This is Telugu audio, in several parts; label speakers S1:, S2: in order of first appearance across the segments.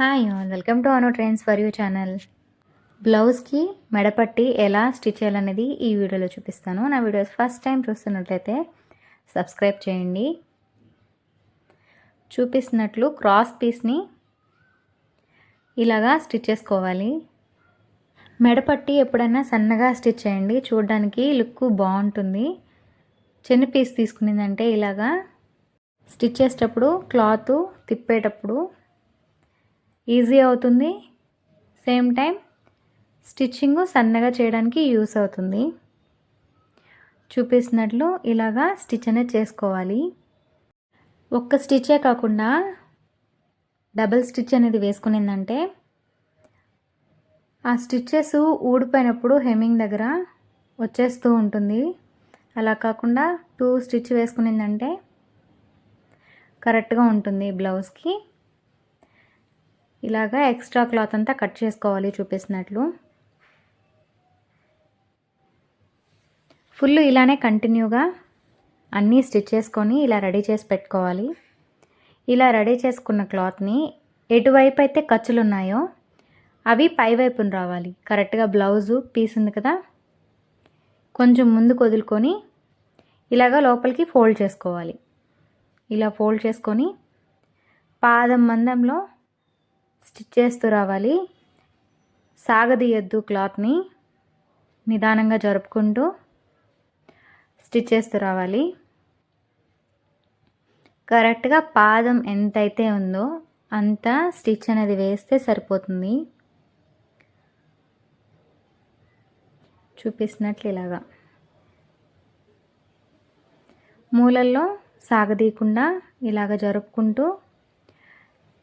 S1: Hi all, welcome to Anu trains for you channel. బ్లౌజ్కి మెడపట్టి ఎలా స్టిచ్ చేయాలనేది ఈ వీడియోలో చూపిస్తాను. నా వీడియోస్ ఫస్ట్ టైం చూస్తున్నట్లయితే సబ్స్క్రైబ్ చేయండి. చూపిస్తున్నట్లు క్రాస్ పీస్ని ఇలాగా స్టిచ్ చేసుకోవాలి. మెడపట్టి ఎప్పుడైనా సన్నగా స్టిచ్ చేయండి, చూడడానికి లుక్ బాగుంటుంది. చిన్న పీస్ తీసుకునిందంటే ఇలాగా స్టిచ్ చేసేటప్పుడు క్లాత్ తిప్పేటప్పుడు ఈజీ అవుతుంది. సేమ్ టైం స్టిచ్చింగ్ సన్నగా చేయడానికి యూస్ అవుతుంది. చూపిస్తున్నట్లు ఇలాగా స్టిచ్ అనేది చేసుకోవాలి. ఒక్క స్టిచ్చే కాకుండా డబుల్ స్టిచ్ అనేది వేసుకునిందంటే ఆ స్టిచ్చెస్ ఊడిపోయినప్పుడు హెమ్మింగ్ దగ్గర వచ్చేస్తూ ఉంటుంది. అలా కాకుండా 2 స్టిచ్ వేసుకునిందంటే కరెక్ట్గా ఉంటుంది. బ్లౌజ్కి ఇలాగా ఎక్స్ట్రా క్లాత్ అంతా కట్ చేసుకోవాలి. చూపిస్తున్నట్లు ఫుల్ ఇలానే కంటిన్యూగా అన్నీ స్టిచ్ చేసుకొని ఇలా రెడీ చేసి పెట్టుకోవాలి. ఇలా రెడీ చేసుకున్న క్లాత్ని ఎటువైపు అయితే ఖర్చులు ఉన్నాయో అవి పై వైపున రావాలి. కరెక్ట్గా బ్లౌజు పీస్ ఉంది కదా, కొంచెం ముందుకు వదులుకొని ఇలాగా లోపలికి ఫోల్డ్ చేసుకోవాలి. ఇలా ఫోల్డ్ చేసుకొని పాదం మందంలో స్టిచ్ చేస్తూ రావాలి. సాగదీయద్దు, క్లాత్ని నిదానంగా జరుపుకుంటూ స్టిచ్ చేస్తూ రావాలి. కరెక్ట్గా పాదం ఎంతైతే ఉందో అంత స్టిచ్ అనేది వేస్తే సరిపోతుంది. చూపిస్తున్నట్లు ఇలాగా మూలల్లో సాగదీయకుండా ఇలాగ జరుపుకుంటూ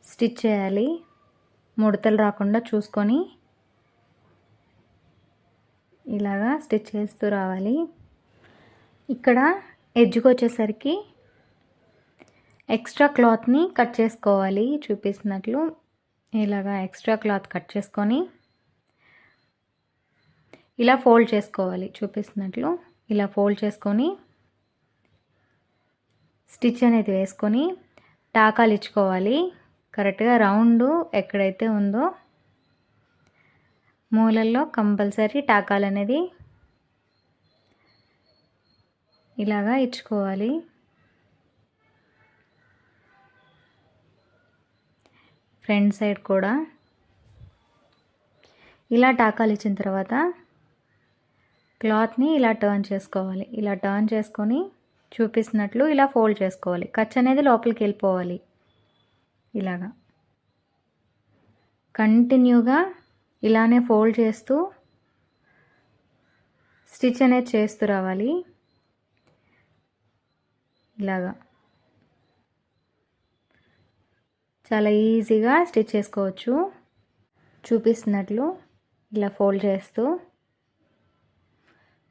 S1: స్టిచ్ చేయాలి. ముడతలు రాకుండా చూసుకొని ఇలాగా స్టిచ్ చేస్తూ రావాలి. ఇక్కడ ఎడ్జ్కి వచ్చేసరికి ఎక్స్ట్రా క్లాత్ని కట్ చేసుకోవాలి. చూపిస్తున్నట్లు ఇలాగా ఎక్స్ట్రా క్లాత్ కట్ చేసుకొని ఇలా ఫోల్డ్ చేసుకోవాలి. చూపిస్తున్నట్లు ఇలా ఫోల్డ్ చేసుకొని స్టిచ్ అనేది వేసుకొని టాకాలు ఇచ్చుకోవాలి. కరెక్ట్గా రౌండ్ ఎక్కడైతే ఉందో మూలల్లో కంపల్సరీ టాకాలు అనేది ఇలాగా ఇచ్చుకోవాలి. ఫ్రంట్ సైడ్ కూడా ఇలా టాకాలు ఇచ్చిన తర్వాత క్లాత్ని ఇలా టర్న్ చేసుకోవాలి. ఇలా టర్న్ చేసుకొని చూపిస్తున్నట్లు ఇలా ఫోల్డ్ చేసుకోవాలి. ఖర్చు అనేది లోపలికి వెళ్ళిపోవాలి. ఇలాగా కంటిన్యూగా ఇలానే ఫోల్డ్ చేస్తూ స్టిచ్ అనేది చేస్తూ రావాలి. ఇలాగా చాలా ఈజీగా స్టిచ్ చేసుకోవచ్చు. చూపిస్తున్నట్లు ఇలా ఫోల్డ్ చేస్తూ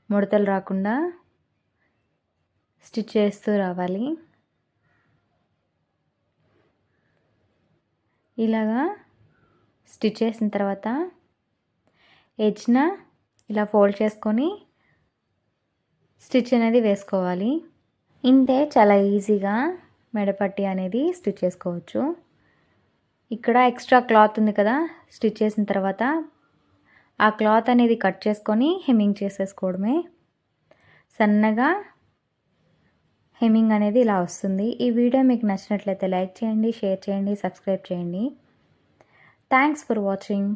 S1: ముడతలు రాకుండా స్టిచ్ చేస్తూ రావాలి. ఇలాగా స్టిచ్ చేసిన తర్వాత ఎడ్జ్న ఇలా ఫోల్డ్ చేసుకొని స్టిచ్ అనేది వేసుకోవాలి. ఇంతే, చాలా ఈజీగా మెడపట్టి అనేది స్టిచ్ చేసుకోవచ్చు. ఇక్కడ ఎక్స్ట్రా క్లాత్ ఉంది కదా, స్టిచ్ చేసిన తర్వాత ఆ క్లాత్ అనేది కట్ చేసుకొని హెమ్మింగ్ చేసేసుకోవడమే. సన్నగా హెమ్మింగ్ అనేది ఇలా వస్తుంది. ఈ వీడియో మీకు నచ్చినట్లయితే లైక్ చేయండి, షేర్ చేయండి, సబ్స్క్రైబ్ చేయండి. Thanks for watching.